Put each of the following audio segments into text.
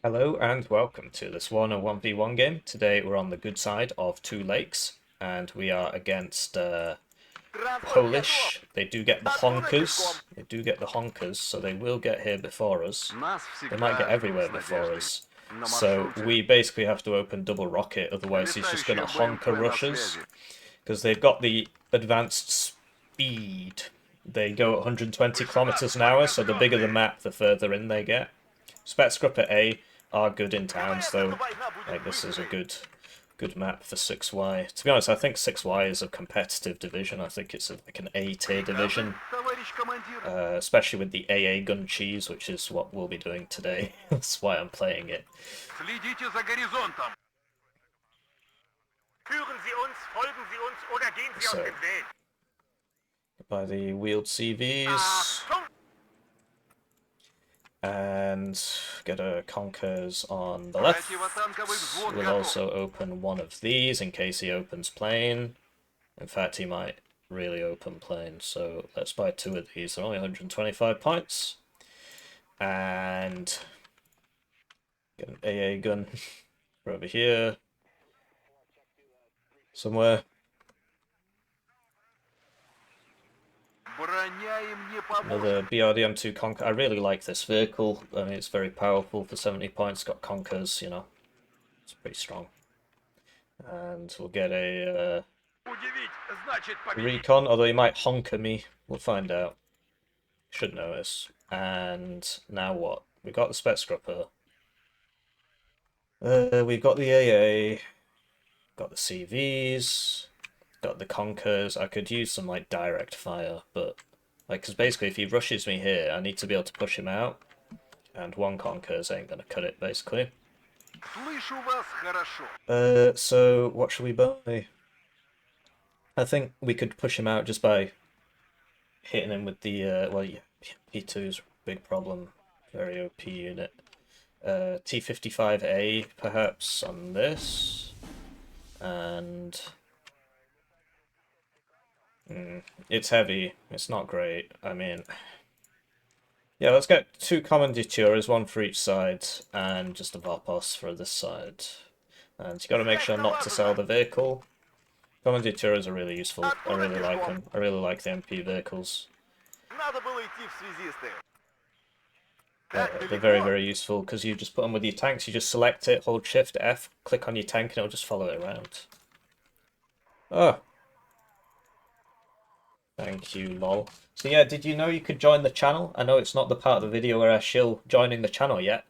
Hello and welcome to this Warno 1v1 game. Today we're on the good side of Two Lakes and we are against Polish. They do get the Honkers. They do get the Honkers, so they will get here before us. They might get everywhere before us. So we basically have to open double rocket, otherwise he's just going to honker rushes. Because they've got the advanced speed. They go at 120 kilometers an hour, so the bigger the map, the further in they get. Spetsgrupper A are good in towns though. Like this is a good map for 6Y. To be honest, I think 6Y is a competitive division. I think it's like an A tier division, especially with the AA gun cheese, which is what we'll be doing today. That's why I'm playing it. So, by the wheeled CVs. And get a HONKERS on the left. We'll also open one of these in case he opens plane. In fact, he might really open plane, so let's buy two of these. They're only 125 points. And get an AA gun for over here. Somewhere. Another BRDM2 HONK. I really like this vehicle. I mean, it's very powerful for 70 points. Got HONKERS, you know. It's pretty strong. And we'll get a recon, although he might honker me. We'll find out. Should notice. And now what? We got the Spetsgrupper. We've got the AA. Got the CVs. Got the HONKERS. I could use some like direct fire, but like, because basically if he rushes me here, I need to be able to push him out, and one HONKERS ain't gonna cut it basically. So what should we buy? I think we could push him out just by hitting him with the well, yeah, P2's big problem, very OP unit. T55A perhaps on this, and it's heavy. It's not great. I mean, yeah, let's get two commanditures, one for each side, and just a Vopos for this side. And you got to make sure not to sell the vehicle. Commanditures are really useful. I really like them. I really like the MP vehicles. They're very, very useful because you just put them with your tanks. You just select it, hold Shift F, click on your tank, and it'll just follow it around. Oh. Thank you, lol. So yeah, did you know you could join the channel? I know it's not the part of the video where I shill joining the channel yet,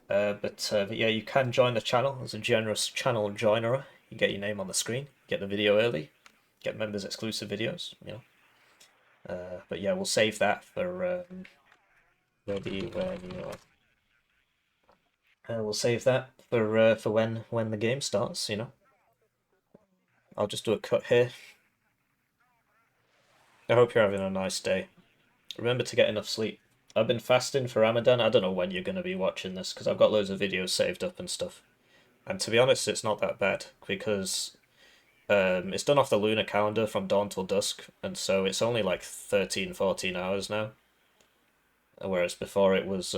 but yeah, you can join the channel as a generous channel joiner. You get your name on the screen, get the video early, get members exclusive videos, you know. But yeah, we'll save that for ready when you are. We'll save that for when the game starts, you know. I'll just do a cut here. I hope you're having a nice day. Remember to get enough sleep. I've been fasting for Ramadan. I don't know when you're going to be watching this because I've got loads of videos saved up and stuff. And to be honest, it's not that bad because it's done off the lunar calendar from dawn till dusk, and so it's only like 13, 14 hours now. Whereas before it was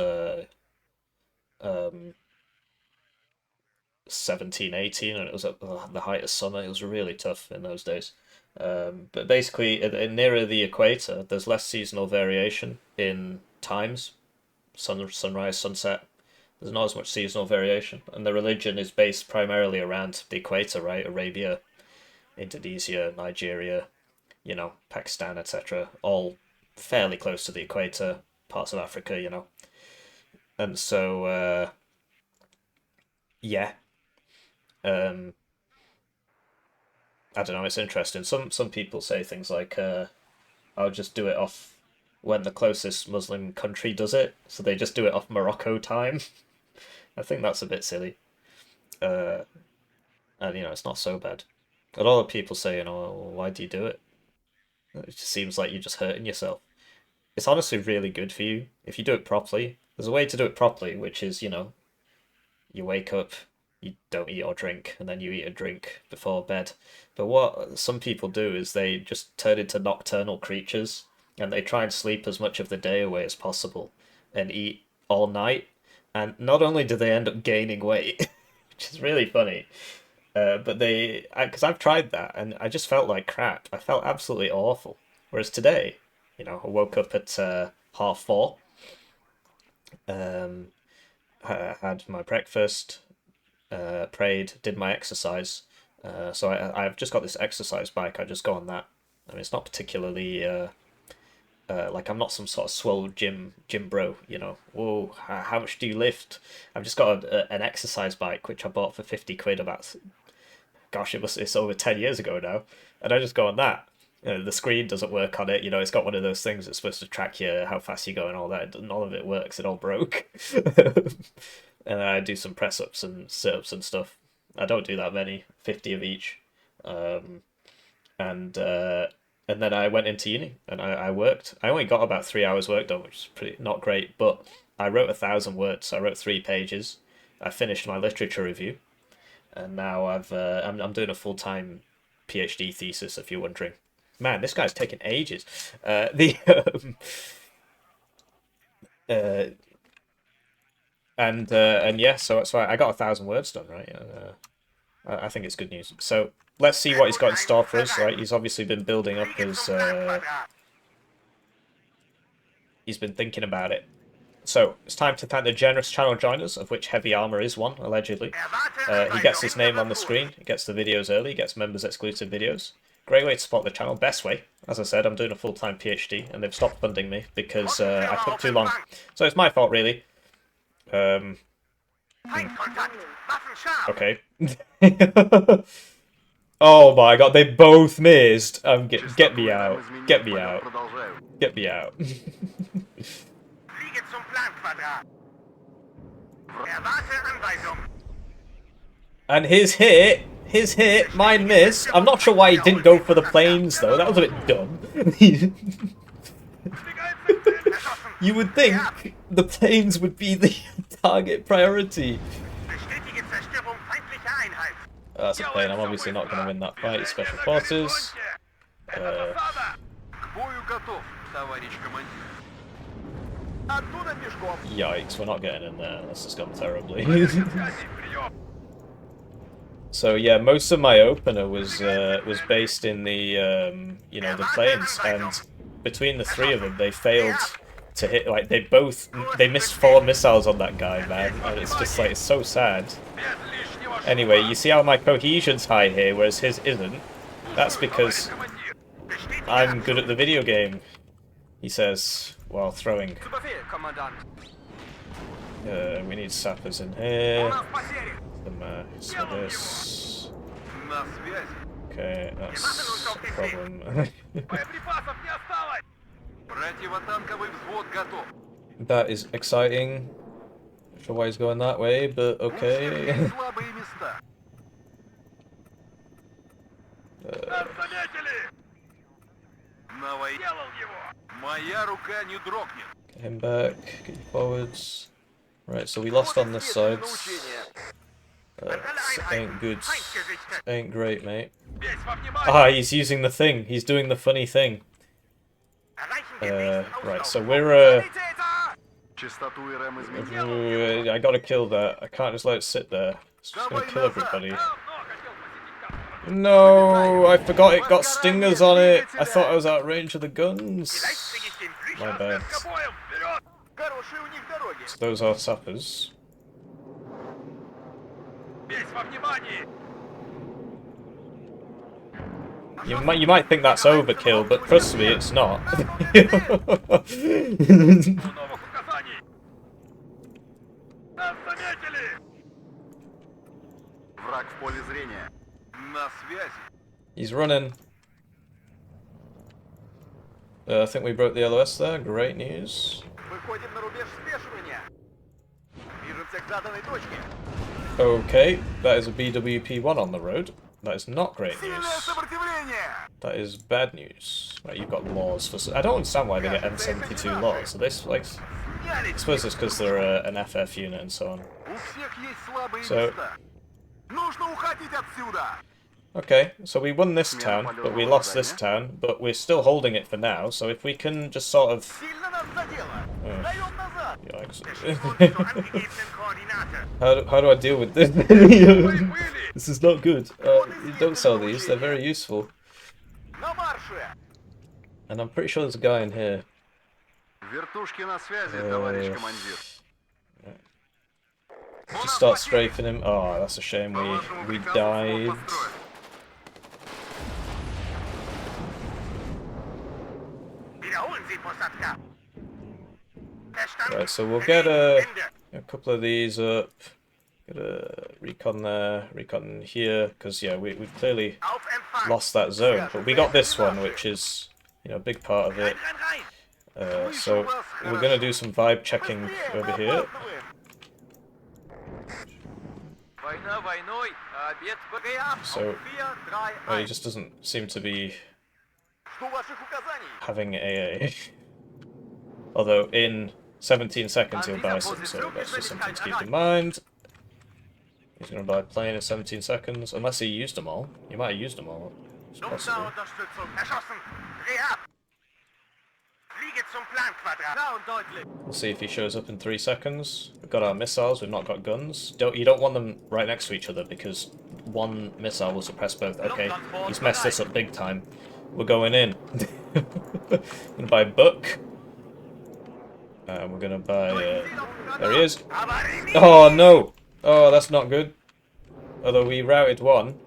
17, 18, and it was at the height of summer. It was really tough in those days. But basically, nearer the equator, there's less seasonal variation in times, sunrise, sunset. There's not as much seasonal variation, and the religion is based primarily around the equator, right? Arabia, Indonesia, Nigeria, you know, Pakistan, etc. All fairly close to the equator, parts of Africa, you know. And so, yeah. I don't know, it's interesting. Some people say things like, I'll just do it off when the closest Muslim country does it, so they just do it off Morocco time. I think that's a bit silly. And you know, it's not so bad. A lot of people say, you know, well, why do you do it? It just seems like you're just hurting yourself. It's honestly really good for you if you do it properly. There's a way to do it properly, which is, you know, you wake up, you don't eat or drink, and then you eat a drink before bed. But what some people do is they just turn into nocturnal creatures, and they try and sleep as much of the day away as possible, and eat all night, And not only do they end up gaining weight, which is really funny, but because I've tried that and I just felt like crap. I felt absolutely awful. Whereas today, I woke up at 4:30, um, had my breakfast, prayed, did my exercise. So I've just got this exercise bike. I just go on that. I mean, it's not particularly like I'm not some sort of swole gym bro. Whoa, how much do you lift? I've just got an exercise bike which I bought for 50 quid about. Gosh, it's over 10 years ago now, and I just go on that. The screen doesn't work on it. It's got one of those things that's supposed to track you how fast you go and all that. None of it works. It all broke. And I do some press ups and sit ups and stuff. I don't do that many, 50 of each. And then I went into uni and I worked. I only got about 3 hours work done, which is pretty not great. But I wrote 1,000 words. I wrote 3 pages. I finished my literature review, and now I'm doing a full-time PhD thesis. If you're wondering, man, this guy's taking ages. And yeah, so I got 1,000 words done, right? I think it's good news. So let's see what he's got in store for us, right? He's obviously been building up his. He's been thinking about it. So it's time to thank the generous channel joiners, of which Heavy Armor is one, allegedly. He gets his name on the screen, he gets the videos early, he gets members exclusive videos. Great way to support the channel, best way. As I said, I'm doing a full-time PhD, and they've stopped funding me because I took too long. So it's my fault, really. Okay. Oh my god, they both missed. Get me out. Get me out. Get me out. And his hit, mine missed. I'm not sure why he didn't go for the planes though. That was a bit dumb. You would think the planes would be the target priority. That's a plane. I'm obviously not going to win that fight. Special forces. Yikes, we're not getting in there. This has gone terribly. So yeah, most of my opener was based in the the planes, and between the three of them, they failed to hit. Like they missed 4 missiles on that guy, man, and it's just like it's so sad. Anyway, you see how my cohesion's high here, whereas his isn't. That's because I'm good at the video game, he says, while throwing. We need sappers in here. So this. Okay, that's a problem. That is exciting. Not sure why he's going that way, but okay. Get him back, get you forwards. Right, so we lost on this side. This ain't good. This ain't great, mate. Ah, he's using the thing. He's doing the funny thing. Right, so we're I gotta kill that. I can't just let it sit there. It's just gonna kill everybody. No, I forgot it got stingers on it. I thought I was out of range of the guns. My bad. So those are sappers. You might think that's overkill, but trust me, it's not. He's running. I think we broke the LOS there. Great news. Okay, that is a BWP-1 on the road. That is not great news. That is bad news. Right, you've got laws for... I don't understand why they get M72 laws. So this, like... I suppose it's because they're an FF unit and so on. So... Okay, so we won this town, but we lost this town, but we're still holding it for now, so if we can just sort of... Yikes. How do I deal with this? This is not good. Don't sell these, they're very useful. And I'm pretty sure there's a guy in here. Just start strafing him. Oh, that's a shame. We died. Right, so we'll get a couple of these up. Get a recon there, recon here, because yeah, we've clearly lost that zone. But we got this one, which is, you know, a big part of it. So we're gonna do some vibe checking over here. So he just doesn't seem to be having AA. Although in 17 seconds he'll buy some, so that's just something to keep in mind. He's going to buy a plane in 17 seconds, unless he used them all. He might have used them all. It's possible. We'll see if he shows up in 3 seconds. We've got our missiles, we've not got guns. You don't want them right next to each other because one missile will suppress both. Okay, he's messed this up big time. We're going in. We're gonna buy a book. We're gonna buy. There he is. Oh no! Oh, that's not good. Although we routed one.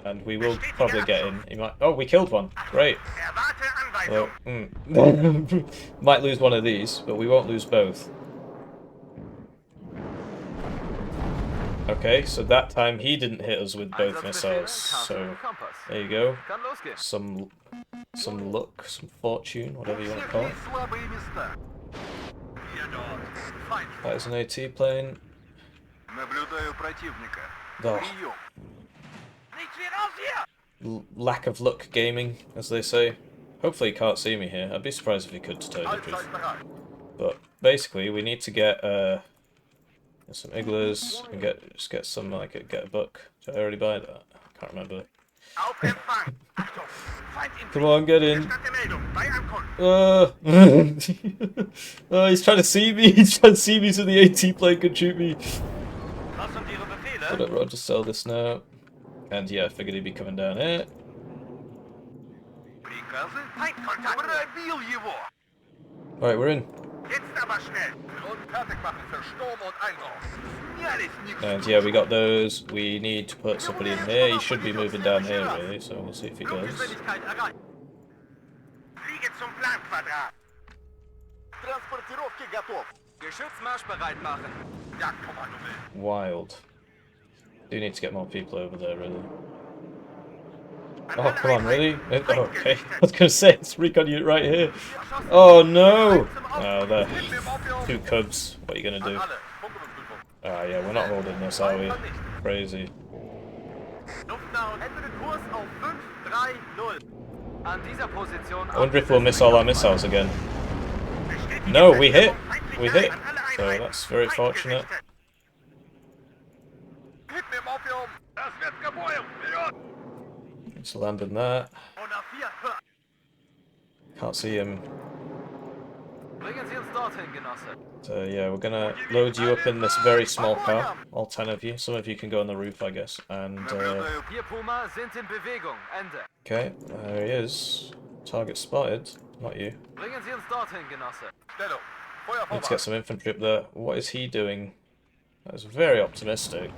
And we will probably get in. He might. Oh, we killed one. Great. Well, might lose one of these, but we won't lose both. Okay, so that time he didn't hit us with both missiles. So there you go. Some luck, some fortune, whatever you want to call it. That is an AT plane. Oh. Lack of luck gaming, as they say. Hopefully he can't see me here. I'd be surprised if he could, to tell you the truth. But basically, we need to get some igloos and just get some get a book. Did I already buy that? I can't remember. Come on, get in. Oh, he's trying to see me. He's trying to see me so the AT plane can shoot me. Whatever, I'll just sell this now. And yeah, I figured he'd be coming down here. Alright, we're in. And yeah, we got those. We need to put somebody in here. He should be moving down here, really, so we'll see if he does. Wild. Do need to get more people over there, really. Oh, come on, really? Oh, okay. I was going to say, it's recon unit right here. Oh, no! Oh, there. 2 cubs. What are you going to do? Ah, yeah, we're not holding this, are we? Crazy. I wonder if we'll miss all our missiles again. No, we hit! We hit! So that's very fortunate. Just landing that. Can't see him. So yeah, we're gonna load you up in this very small car. All 10 of you. Some of you can go on the roof, I guess. And okay, there he is. Target spotted. Not you. Need to get some infantry up there. What is he doing? That was very optimistic.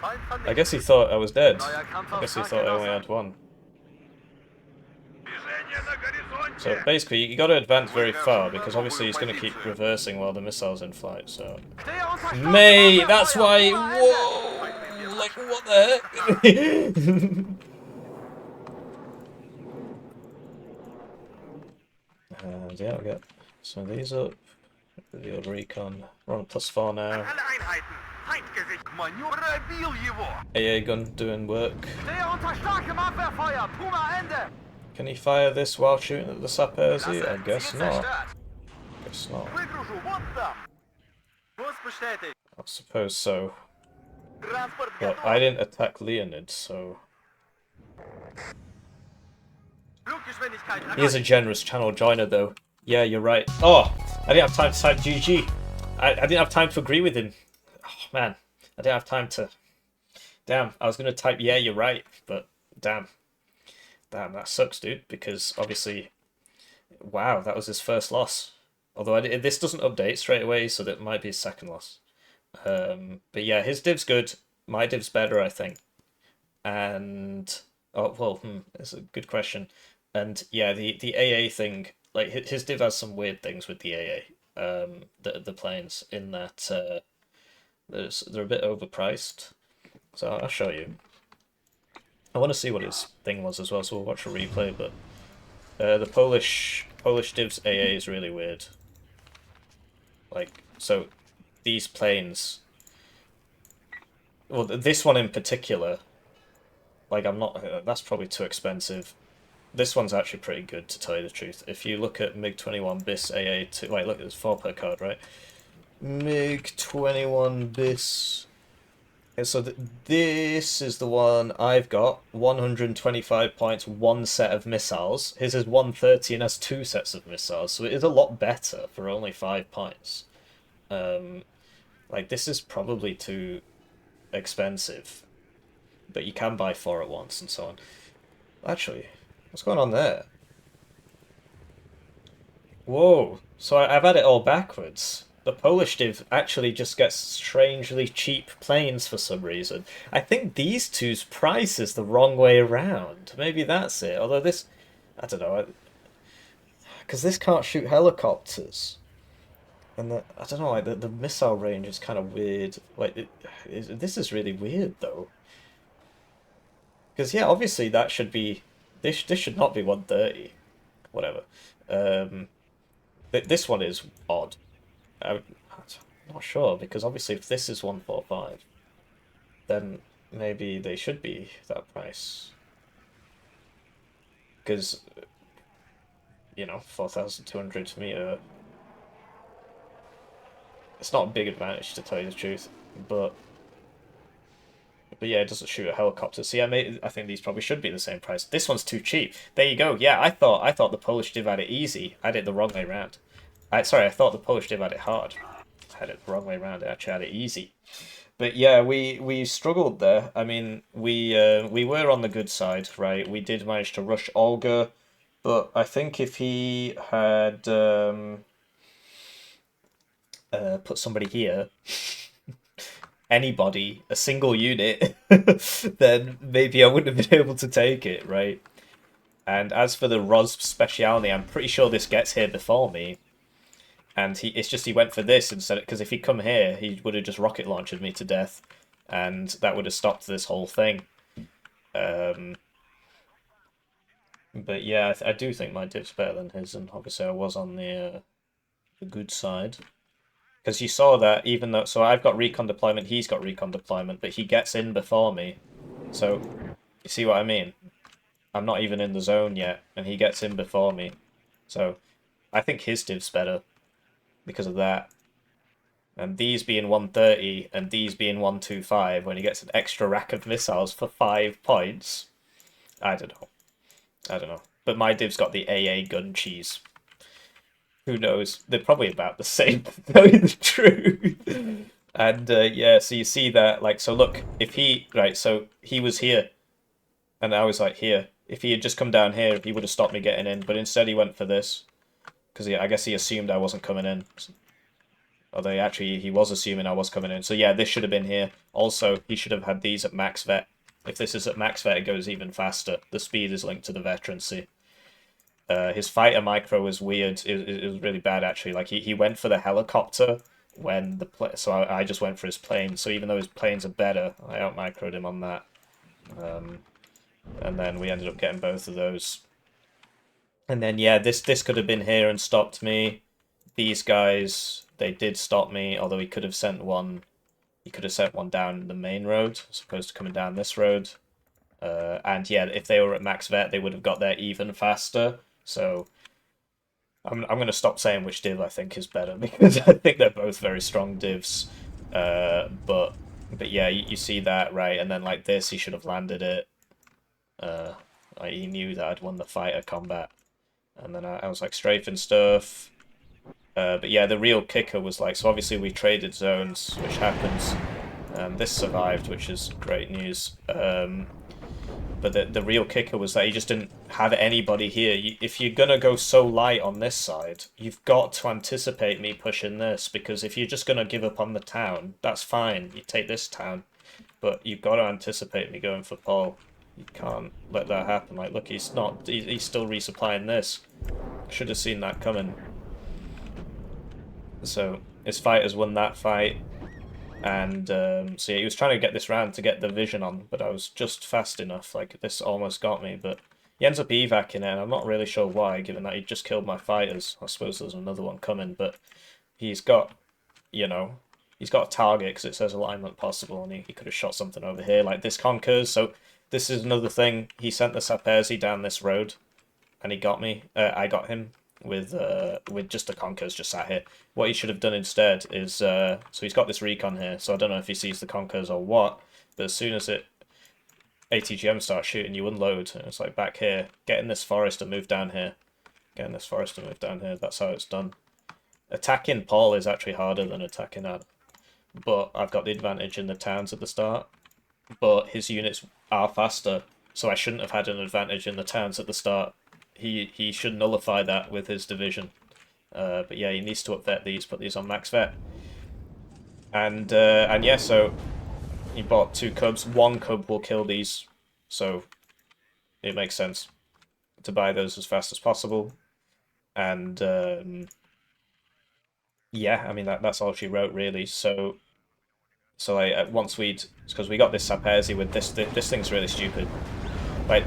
I guess he thought I was dead. I guess he thought I only had one. So basically, you got to advance very far because obviously he's going to keep reversing while the missile's in flight. So, mate, that's why. Whoa! Like what the heck? And yeah, we'll get some of these up. The old recon. We're on +4 now. AA gun doing work. Can he fire this while shooting at the sappers? I guess not. Guess not. I suppose so. But I didn't attack Leonid, so... He is a generous channel joiner, though. Yeah, you're right. Oh, I didn't have time to type GG. I didn't have time to agree with him. Oh, man. I didn't have time to... Damn, I was going to type, yeah, you're right, but damn. Damn, that sucks, dude, because obviously, wow, that was his first loss. Although this doesn't update straight away, so that might be his second loss. But yeah, his div's good. My div's better, I think. And oh well, it's a good question. And yeah, the AA thing, like his div has some weird things with the AA. The planes in that they're a bit overpriced. So I'll show you. I want to see what his thing was as well, so we'll watch a replay. But the Polish div's AA is really weird. Like so, these planes. Well, this one in particular. Like I'm not. That's probably too expensive. This one's actually pretty good, to tell you the truth. If you look at MiG-21 BIS AA2... Wait, look, there's 4 per card, right? MiG-21 BIS... Okay, so this is the one I've got. 125 points, 1 set of missiles. His is 130 and has 2 sets of missiles, so it is a lot better for only 5 points. Like, this is probably too expensive. But you can buy 4 at once and so on. Actually... What's going on there? Whoa, so I've had it all backwards. The Polish div actually just gets strangely cheap planes for some reason. I think these two's price is the wrong way around. Maybe that's it. Although this, I don't know, because this can't shoot helicopters. And I don't know, like the missile range is kind of weird. Like, this is really weird though. Because yeah, obviously that should be, this should not be 130. Whatever. This one is odd. I'm not sure, because obviously if this is 145, then maybe they should be that price. Because, you know, 4,200 meter, it's not a big advantage to tell you the truth, but yeah, it doesn't shoot a helicopter. So yeah, I think these probably should be the same price. This one's too cheap. There you go. Yeah, I thought the Polish div had it easy. I did it the wrong way around. Sorry, I thought the Polish div had it hard. I had it the wrong way around. I actually had it easy. But yeah, we struggled there. I mean, we were on the good side, right? We did manage to rush Olga, but I think if he had put somebody here, anybody, a single unit, then maybe I wouldn't have been able to take it, right? And as for the Ros speciality, I'm pretty sure this gets here before me. And it's just he went for this instead, because if he'd come here, he would have just rocket launched me to death, and that would have stopped this whole thing. But yeah, I do think my div's better than his, and obviously I was on the good side. Because you saw that even though, so I've got recon deployment, he's got recon deployment, but he gets in before me. So, you see what I mean? I'm not even in the zone yet, and he gets in before me. So, I think his div's better because of that. And these being 130 and these being 125, when he gets an extra rack of missiles for 5 points, I don't know. I don't know. But my div's got the AA gun cheese. Who knows? They're probably about the same, to tell you the truth. And yeah, so you see that, like, so look, if he, right, so he was here, and I was like here. If he had just come down here, he would have stopped me getting in, but instead he went for this. Because I guess he assumed I wasn't coming in. Although actually he was assuming I was coming in. So yeah, this should have been here. Also, he should have had these at max vet. If this is at max vet, it goes even faster. The speed is linked to the veterancy. His fighter micro was weird. It was really bad, actually. Like, he went for the helicopter when the plane... So I just went for his plane. So even though his planes are better, I out-microed him on that. And then we ended up getting both of those. And then, yeah, this could have been here and stopped me. These guys, they did stop me, although he could have sent one... He could have sent one down the main road, as opposed to coming down this road. And yeah, if they were at max vet, they would have got there even faster. So I'm going to stop saying which div I think is better, because I think they're both very strong divs. But yeah, you see that, right? And then like this, he should have landed it. Like, he knew that I'd won the fighter combat. And then I was like strafing stuff. But yeah, the real kicker was like, so obviously we traded zones, which happens. This survived, which is great news. But the real kicker was that he just didn't have anybody here. If you're gonna go so light on this side, you've got to anticipate me pushing this, because if you're just gonna give up on the town, that's fine. You take this town, but you've got to anticipate me going for Paul. You can't let that happen. Like, look, he's not. He's still resupplying this. Should have seen that coming. So his fighters won that fight. And so yeah, he was trying to get this round to get the vision on, but I was just fast enough. Like, this almost got me, but he ends up evacing it, and I'm not really sure why, given that he just killed my fighters. I suppose there's another one coming, but he's got, you know, he's got a target because it says alignment possible, and he could have shot something over here, like this HONKERS. So this is another thing. He sent the Saperzi down this road, and he got me. I got him with just the HONKERS just sat here. What he should have done instead is so he's got this recon here, so I don't know if he sees the HONKERS or what, but as soon as ATGM starts shooting, you unload, and it's like back here, get in this forest and move down here. Get in this forest and move down here. That's how it's done. Attacking Paul is actually harder than attacking Ad, but I've got the advantage in the towns at the start, but his units are faster, so I shouldn't have had an advantage in the towns at the start. He should nullify that with his division. But yeah, he needs to upvet these, put these on max vet. And yeah, so he bought 2 cubs. 1 cub will kill these, so it makes sense to buy those as fast as possible. And yeah, I mean that's all she wrote really. So like once because we got this Saperzi with this thing's really stupid. Like,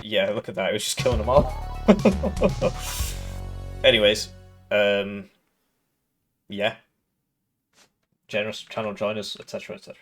yeah, look at that, it was just killing them all. Anyways, yeah, generous channel joiners, etc., etc.